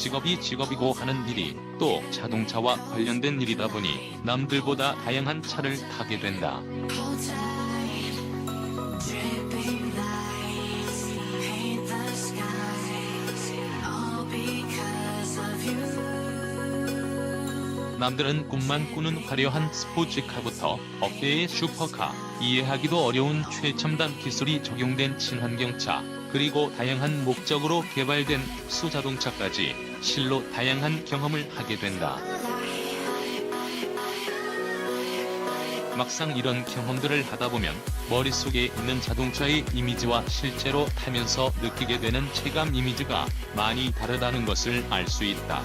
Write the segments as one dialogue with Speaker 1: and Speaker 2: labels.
Speaker 1: 직업이 직업이고 하는 일이 또 자동차와 관련된 일이다 보니 남들보다 다양한 차를 타게 된다. 남들은 꿈만 꾸는 화려한 스포츠카부터 억대의 슈퍼카, 이해하기도 어려운 최첨단 기술이 적용된 친환경차, 그리고 다양한 목적으로 개발된 수자동차까지 실로 다양한 경험을 하게 된다. 막상 이런 경험들을 하다보면 머릿속에 있는 자동차의 이미지와 실제로 타면서 느끼게 되는 체감 이미지가 많이 다르다는 것을 알 수 있다.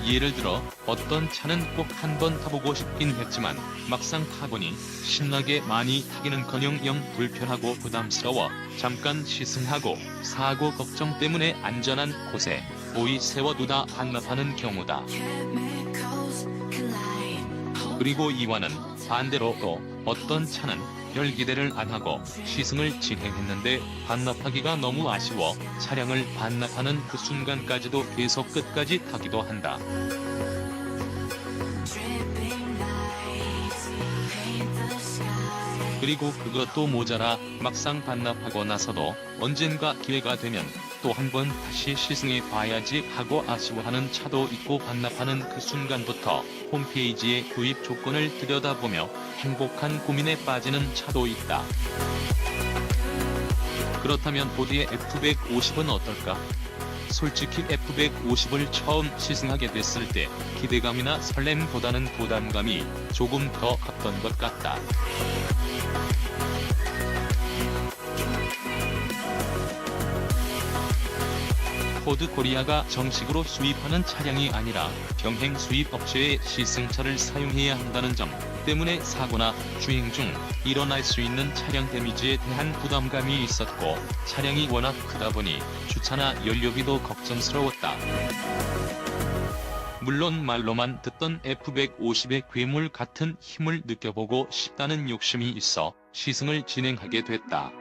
Speaker 1: 예를 들어 어떤 차는 꼭 한번 타보고 싶긴 했지만 막상 타보니 신나게 많이 타기는커녕 영 불편하고 부담스러워 잠깐 시승하고 사고 걱정 때문에 안전한 곳에 고이 세워두다 반납하는 경우다. 그리고 이와는 반대로 또 어떤 차는 별 기대를 안 하고 시승을 진행했는데 반납하기가 너무 아쉬워 차량을 반납하는 그 순간까지도 계속 끝까지 타기도 한다. 그리고 그것도 모자라 막상 반납하고 나서도 언젠가 기회가 되면 또 한 번 다시 시승해 봐야지 하고 아쉬워하는 차도 있고 반납하는 그 순간부터 홈페이지의 구입 조건을 들여다보며 행복한 고민에 빠지는 차도 있다. 그렇다면 보드의 F150은 어떨까? 솔직히 F150을 처음 시승하게 됐을 때 기대감이나 설렘보다는 부담감이 조금 더 컸던 것 같다. 포드 코리아가 정식으로 수입하는 차량이 아니라 병행 수입 업체의 시승차를 사용해야 한다는 점 때문에 사고나 주행 중 일어날 수 있는 차량 데미지에 대한 부담감이 있었고 차량이 워낙 크다 보니 주차나 연료비도 걱정스러웠다. 물론 말로만 듣던 F150의 괴물 같은 힘을 느껴보고 싶다는 욕심이 있어 시승을 진행하게 됐다.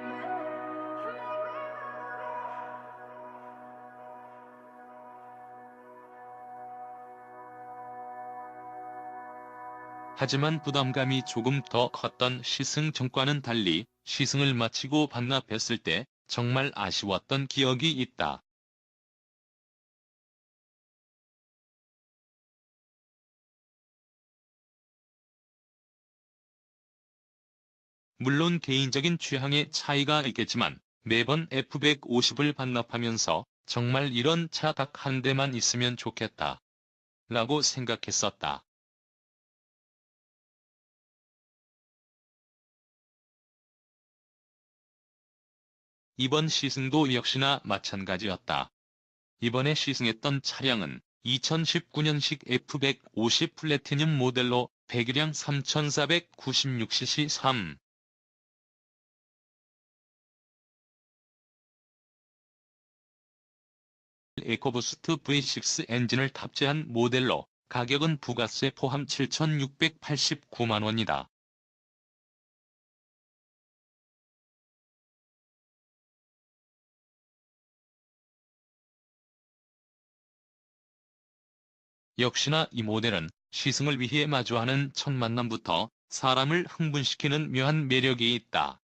Speaker 1: 하지만 부담감이 조금 더 컸던 시승 전과는 달리 시승을 마치고 반납했을 때 정말 아쉬웠던 기억이 있다. 물론 개인적인 취향의 차이가 있겠지만 매번 F150을 반납하면서 정말 이런 차 딱 한 대만 있으면 좋겠다. 라고 생각했었다. 이번 시승도 역시나 마찬가지였다. 이번에 시승했던 차량은 2019년식 F150 플래티늄 모델로 배기량 3496cc 3. 에코부스트 V6 엔진을 탑재한 모델로 가격은 부가세 포함 7,689만 원이다. 역시나 이 모델은 시승을 위해 마주하는 첫 만남부터 사람을 흥분시키는 묘한 매력이 있다.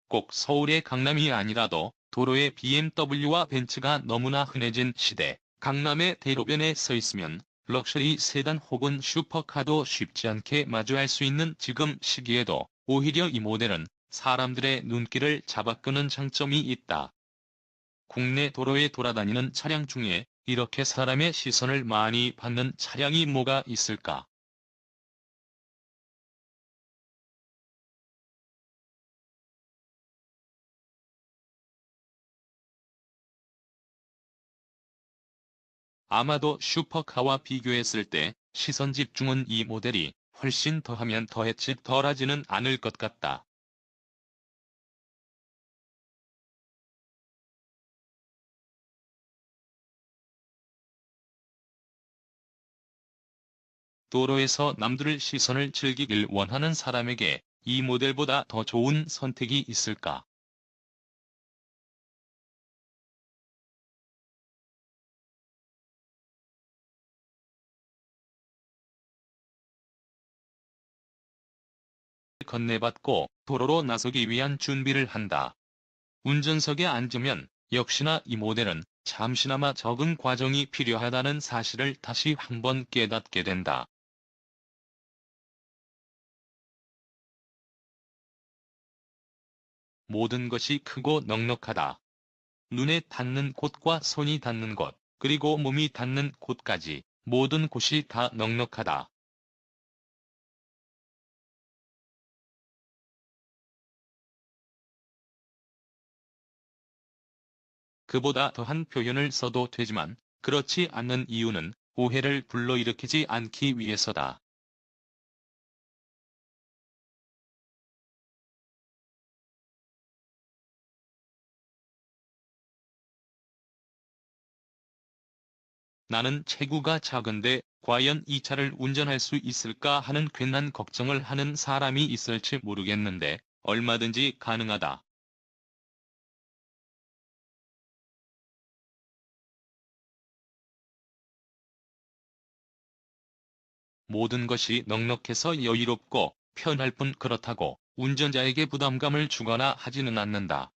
Speaker 1: 꼭 서울의 강남이 아니라도 도로에 BMW와 벤츠가 너무나 흔해진 시대, 강남의 대로변에 서 있으면 럭셔리 세단 혹은 슈퍼카도 쉽지 않게 마주할 수 있는 지금 시기에도 오히려 이 모델은 사람들의 눈길을 잡아끄는 장점이 있다. 국내 도로에 돌아다니는 차량 중에 이렇게 사람의 시선을 많이 받는 차량이 뭐가 있을까? 아마도 슈퍼카와 비교했을 때 시선 집중은 이 모델이 훨씬 더하면 더했지 덜하지는 않을 것 같다. 도로에서 남들의 시선을 즐기길 원하는 사람에게 이 모델보다 더 좋은 선택이 있을까? 건네받고 도로로 나서기 위한 준비를 한다. 운전석에 앉으면 역시나 이 모델은 잠시나마 적응 과정이 필요하다는 사실을 다시 한번 깨닫게 된다. 모든 것이 크고 넉넉하다. 눈에 닿는 곳과 손이 닿는 곳, 그리고 몸이 닿는 곳까지 모든 곳이 다 넉넉하다. 그보다 더한 표현을 써도 되지만 그렇지 않는 이유는 오해를 불러일으키지 않기 위해서다. 나는 체구가 작은데 과연 이 차를 운전할 수 있을까 하는 괜한 걱정을 하는 사람이 있을지 모르겠는데 얼마든지 가능하다. 모든 것이 넉넉해서 여유롭고 편할 뿐 그렇다고 운전자에게 부담감을 주거나 하지는 않는다.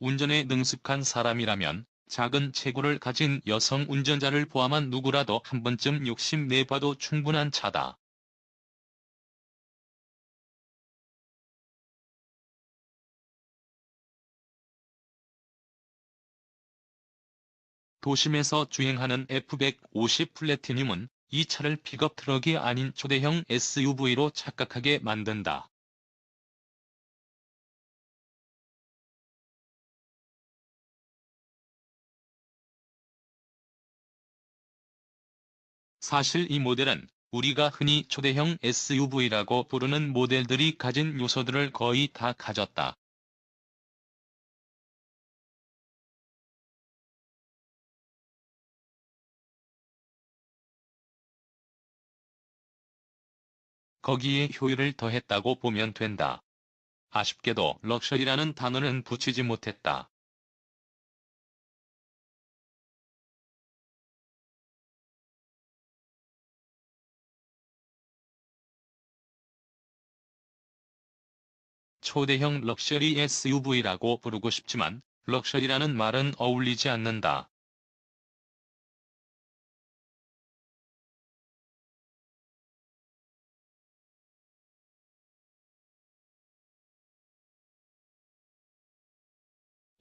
Speaker 1: 운전에 능숙한 사람이라면 작은 체구를 가진 여성 운전자를 포함한 누구라도 한 번쯤 욕심내봐도 충분한 차다. 도심에서 주행하는 F150 플래티늄은 이 차를 픽업 트럭이 아닌 초대형 SUV로 착각하게 만든다. 사실 이 모델은 우리가 흔히 초대형 SUV라고 부르는 모델들이 가진 요소들을 거의 다 가졌다. 거기에 효율을 더했다고 보면 된다. 아쉽게도 럭셔리라는 단어는 붙이지 못했다. 초대형 럭셔리 SUV라고 부르고 싶지만 럭셔리라는 말은 어울리지 않는다.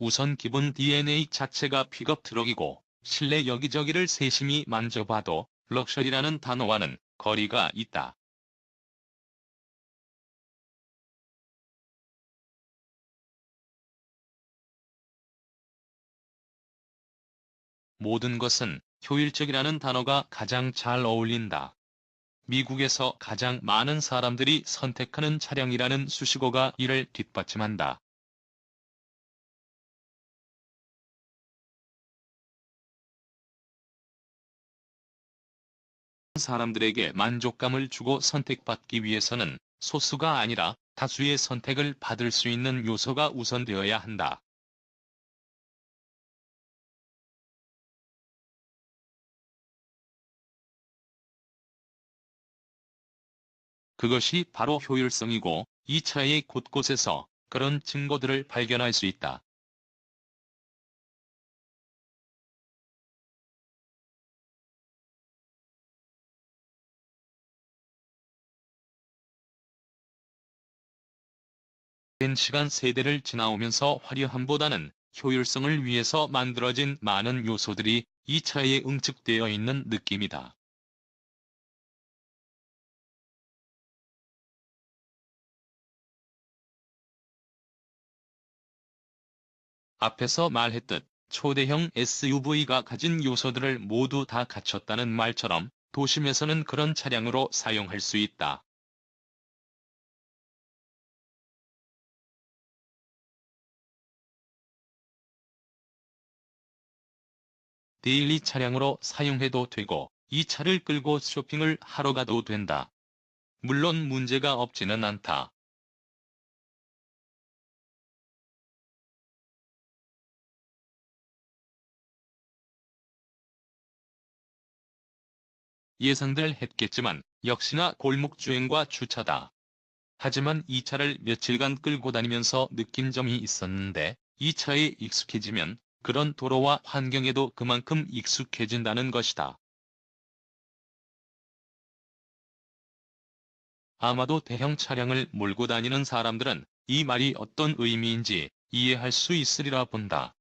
Speaker 1: 우선 기본 DNA 자체가 픽업 트럭이고 실내 여기저기를 세심히 만져봐도 럭셔리라는 단어와는 거리가 있다. 모든 것은 효율적이라는 단어가 가장 잘 어울린다. 미국에서 가장 많은 사람들이 선택하는 차량이라는 수식어가 이를 뒷받침한다. 사람들에게 만족감을 주고 선택받기 위해서는 소수가 아니라 다수의 선택을 받을 수 있는 요소가 우선되어야 한다. 그것이 바로 효율성이고 이 차의 곳곳에서 그런 증거들을 발견할 수 있다. 오랜 시간 세대를 지나오면서 화려함보다는 효율성을 위해서 만들어진 많은 요소들이 이 차에 응축되어 있는 느낌이다. 앞에서 말했듯 초대형 SUV가 가진 요소들을 모두 다 갖췄다는 말처럼 도심에서는 그런 차량으로 사용할 수 있다. 데일리 차량으로 사용해도 되고 이 차를 끌고 쇼핑을 하러 가도 된다. 물론 문제가 없지는 않다. 예상들 했겠지만 역시나 골목주행과 주차다. 하지만 이 차를 며칠간 끌고 다니면서 느낀 점이 있었는데 이 차에 익숙해지면 그런 도로와 환경에도 그만큼 익숙해진다는 것이다. 아마도 대형 차량을 몰고 다니는 사람들은 이 말이 어떤 의미인지 이해할 수 있으리라 본다.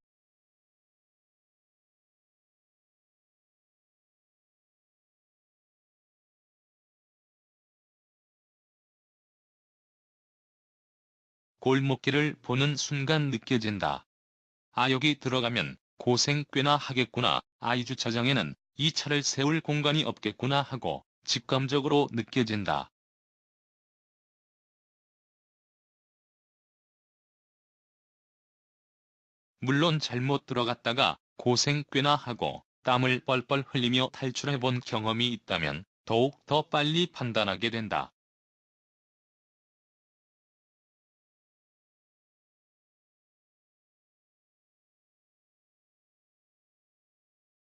Speaker 1: 골목길을 보는 순간 느껴진다. 아, 여기 들어가면 고생 꽤나 하겠구나. 아, 이 주차장에는 이 차를 세울 공간이 없겠구나 하고 직감적으로 느껴진다. 물론 잘못 들어갔다가 고생 꽤나 하고 땀을 뻘뻘 흘리며 탈출해본 경험이 있다면 더욱 더 빨리 판단하게 된다.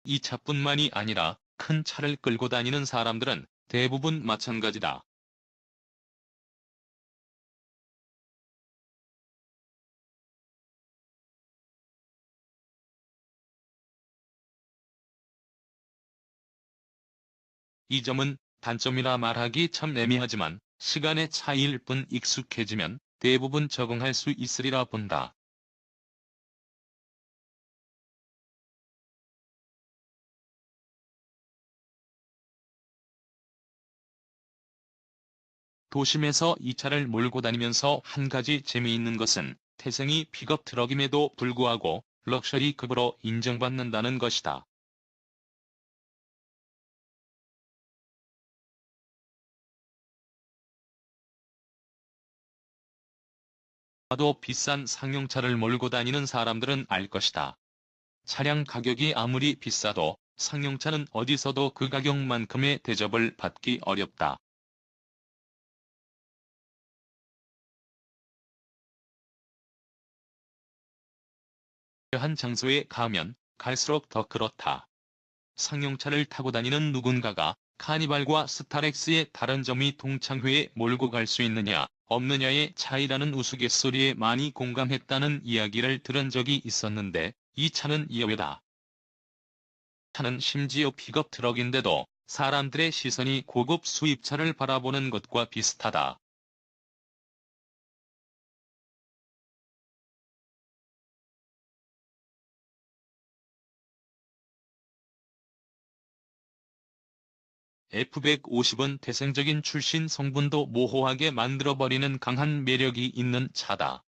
Speaker 1: 이 차뿐만이 아니라 큰 차를 끌고 다니는 사람들은 대부분 마찬가지다. 이 점은 단점이라 말하기 참 애매하지만 시간의 차이일 뿐 익숙해지면 대부분 적응할 수 있으리라 본다. 도심에서 이 차를 몰고 다니면서 한 가지 재미있는 것은 태생이 픽업 트럭임에도 불구하고 럭셔리급으로 인정받는다는 것이다. 또 비싼 상용차를 몰고 다니는 사람들은 알 것이다. 차량 가격이 아무리 비싸도 상용차는 어디서도 그 가격만큼의 대접을 받기 어렵다. 한 장소에 가면 갈수록 더 그렇다. 상용차를 타고 다니는 누군가가 카니발과 스타렉스의 다른 점이 동창회에 몰고 갈 수 있느냐, 없느냐의 차이라는 우스갯소리에 많이 공감했다는 이야기를 들은 적이 있었는데 이 차는 예외다. 차는 심지어 픽업 트럭인데도 사람들의 시선이 고급 수입차를 바라보는 것과 비슷하다. F150은 태생적인 출신 성분도 모호하게 만들어버리는 강한 매력이 있는 차다.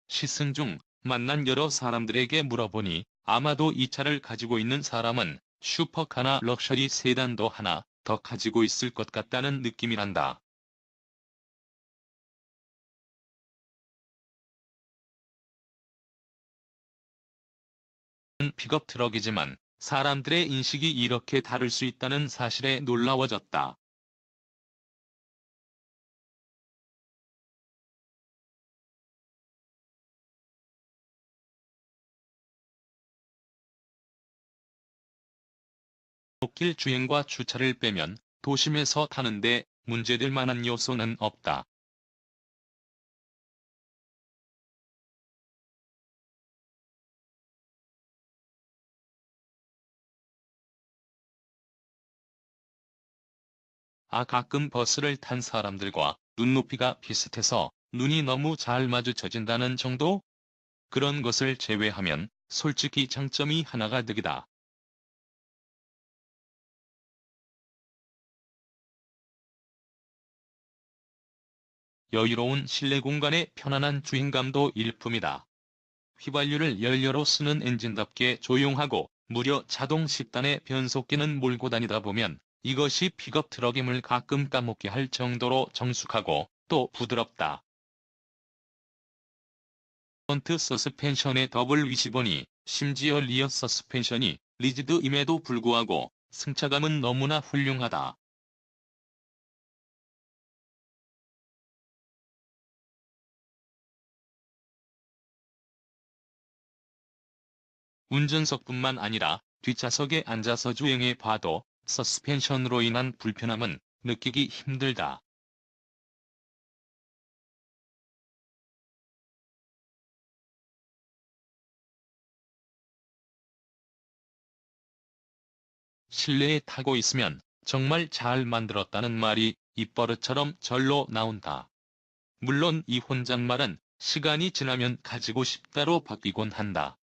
Speaker 1: 시승 중 만난 여러 사람들에게 물어보니 아마도 이 차를 가지고 있는 사람은 슈퍼카나 럭셔리 세단도 하나 더 가지고 있을 것 같다는 느낌이란다. 픽업 트럭이지만 사람들의 인식이 이렇게 다를 수 있다는 사실에 놀라워졌다. 길 주행과 주차를 빼면 도심에서 타는데 문제될 만한 요소는 없다. 아, 가끔 버스를 탄 사람들과 눈높이가 비슷해서 눈이 너무 잘 마주쳐진다는 정도? 그런 것을 제외하면 솔직히 장점이 하나가 득이다. 여유로운 실내 공간의 편안한 주행감도 일품이다. 휘발유를 연료로 쓰는 엔진답게 조용하고 무려 자동 10단의 변속기는 몰고 다니다 보면 이것이 픽업 트럭임을 가끔 까먹게 할 정도로 정숙하고 또 부드럽다. 프론트 서스펜션의 더블 위시본이 심지어 리어 서스펜션이 리지드임에도 불구하고 승차감은 너무나 훌륭하다. 운전석뿐만 아니라 뒷좌석에 앉아서 주행해 봐도 서스펜션으로 인한 불편함은 느끼기 힘들다. 실내에 타고 있으면 정말 잘 만들었다는 말이 입버릇처럼 절로 나온다. 물론 이 혼잣말은 시간이 지나면 가지고 싶다로 바뀌곤 한다.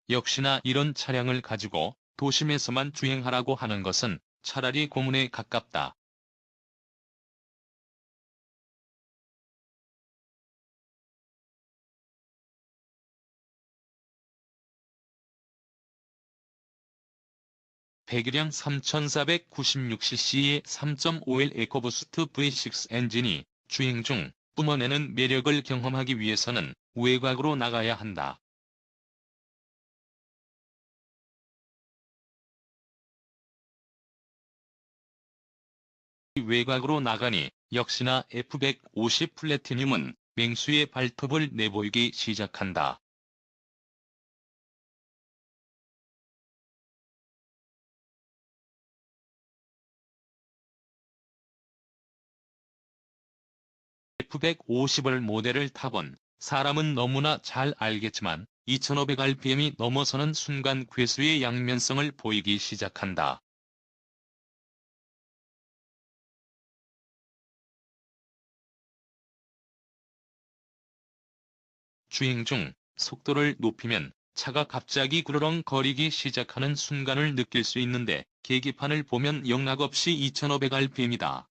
Speaker 1: 역시나 이런 차량을 가지고 도심에서만 주행하라고 하는 것은 차라리 고문에 가깝다. 배기량 3496cc의 3.5L 에코부스트 V6 엔진이 주행 중 뿜어내는 매력을 경험하기 위해서는 외곽으로 나가야 한다. 외곽으로 나가니 역시나 F150 플래티늄은 맹수의 발톱을 내보이기 시작한다. F150을 모델을 타본 사람은 너무나 잘 알겠지만 2500rpm이 넘어서는 순간 괴수의 양면성을 보이기 시작한다. 주행 중 속도를 높이면 차가 갑자기 그르렁거리기 시작하는 순간을 느낄 수 있는데 계기판을 보면 영락없이 2500rpm이다.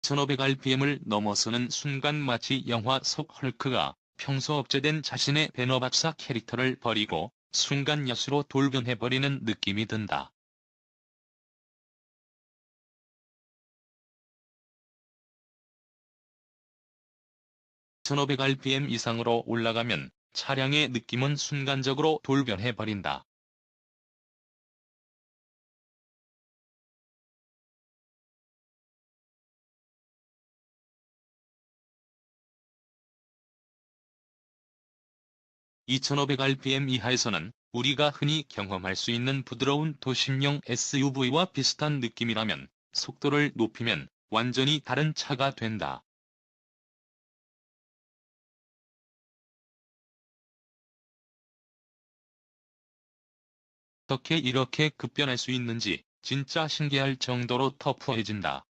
Speaker 1: 1500rpm을 넘어서는 순간 마치 영화 속 헐크가 평소 억제된 자신의 배너박사 캐릭터를 버리고 순간 야수로 돌변해버리는 느낌이 든다. 1500rpm 이상으로 올라가면 차량의 느낌은 순간적으로 돌변해버린다. (2500) rpm 이하에서는 우리가 흔히 경험할 수 있는 부드러운 도심용 SUV와 비슷한 느낌이라면 속도를 높이면 완전히 다른 차가 된다. 어떻게 이렇게 급변할 수 있는지 진짜 신기할 정도로 터프해진다.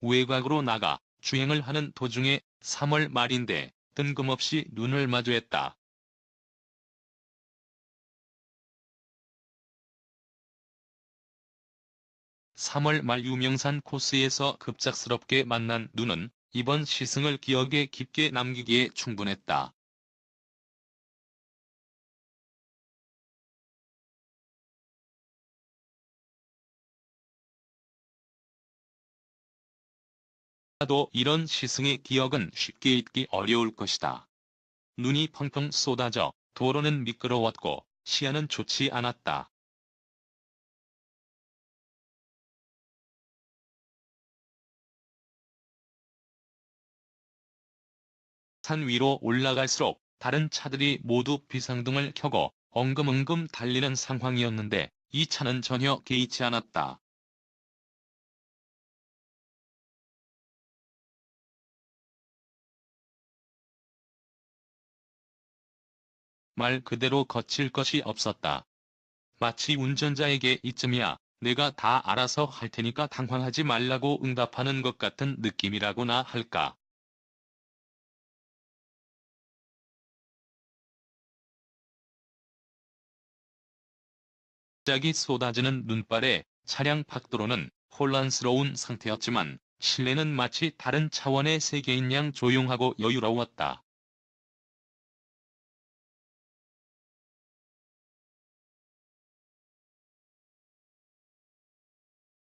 Speaker 1: 외곽으로 나가 주행을 하는 도중에 3월 말인데 뜬금없이 눈을 마주했다. 3월 말 유명산 코스에서 급작스럽게 만난 눈은 이번 시승을 기억에 깊게 남기기에 충분했다. 또 이런 시승의 기억은 쉽게 잊기 어려울 것이다. 눈이 펑펑 쏟아져 도로는 미끄러웠고 시야는 좋지 않았다. 산 위로 올라갈수록 다른 차들이 모두 비상등을 켜고 엉금엉금 달리는 상황이었는데 이 차는 전혀 개의치 않았다. 말 그대로 거칠 것이 없었다. 마치 운전자에게 이쯤이야 내가 다 알아서 할 테니까 당황하지 말라고 응답하는 것 같은 느낌이라고나 할까. 갑자기 쏟아지는 눈발에 차량 밖도로는 혼란스러운 상태였지만 실내는 마치 다른 차원의 세계인 양 조용하고 여유로웠다.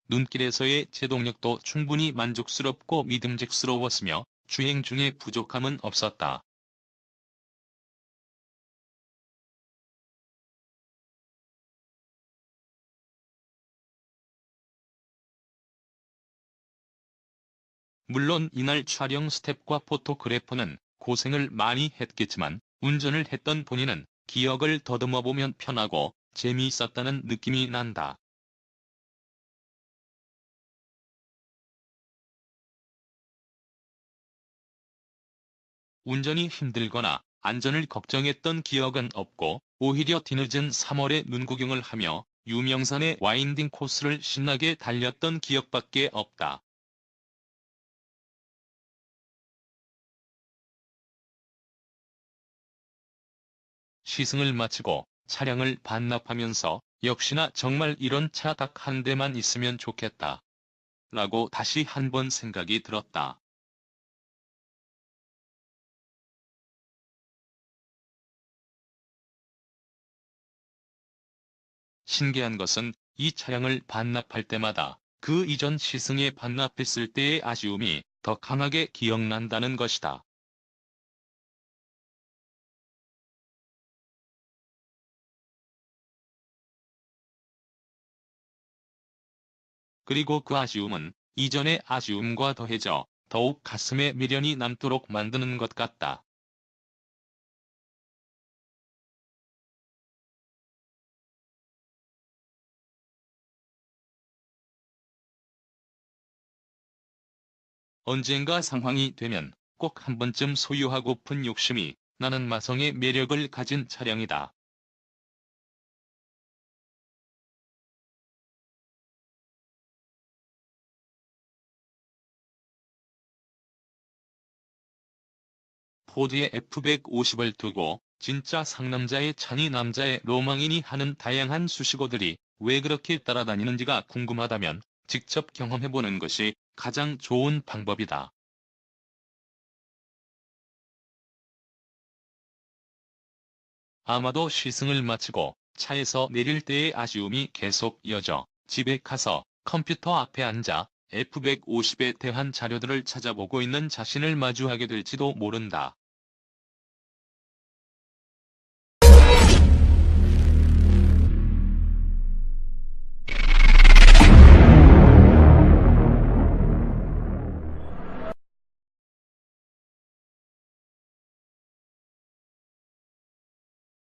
Speaker 1: 눈길에서의 제동력도 충분히 만족스럽고 믿음직스러웠으며 주행 중에 부족함은 없었다. 물론 이날 촬영 스텝과 포토그래퍼는 고생을 많이 했겠지만 운전을 했던 본인은 기억을 더듬어보면 편하고 재미있었다는 느낌이 난다. 운전이 힘들거나 안전을 걱정했던 기억은 없고 오히려 뒤늦은 3월에 눈구경을 하며 유명산의 와인딩 코스를 신나게 달렸던 기억밖에 없다. 시승을 마치고 차량을 반납하면서 역시나 정말 이런 차 딱 한 대만 있으면 좋겠다. 라고 다시 한 번 생각이 들었다. 신기한 것은 이 차량을 반납할 때마다 그 이전 시승에 반납했을 때의 아쉬움이 더 강하게 기억난다는 것이다. 그리고 그 아쉬움은 이전의 아쉬움과 더해져 더욱 가슴에 미련이 남도록 만드는 것 같다. 언젠가 상황이 되면 꼭 한 번쯤 소유하고픈 욕심이 나는 마성의 매력을 가진 차량이다. 포드의 F150을 두고 진짜 상남자의 찬이 남자의 로망이니 하는 다양한 수식어들이 왜 그렇게 따라다니는지가 궁금하다면 직접 경험해보는 것이 가장 좋은 방법이다. 아마도 시승을 마치고 차에서 내릴 때의 아쉬움이 계속 이어져 집에 가서 컴퓨터 앞에 앉아 F150에 대한 자료들을 찾아보고 있는 자신을 마주하게 될지도 모른다.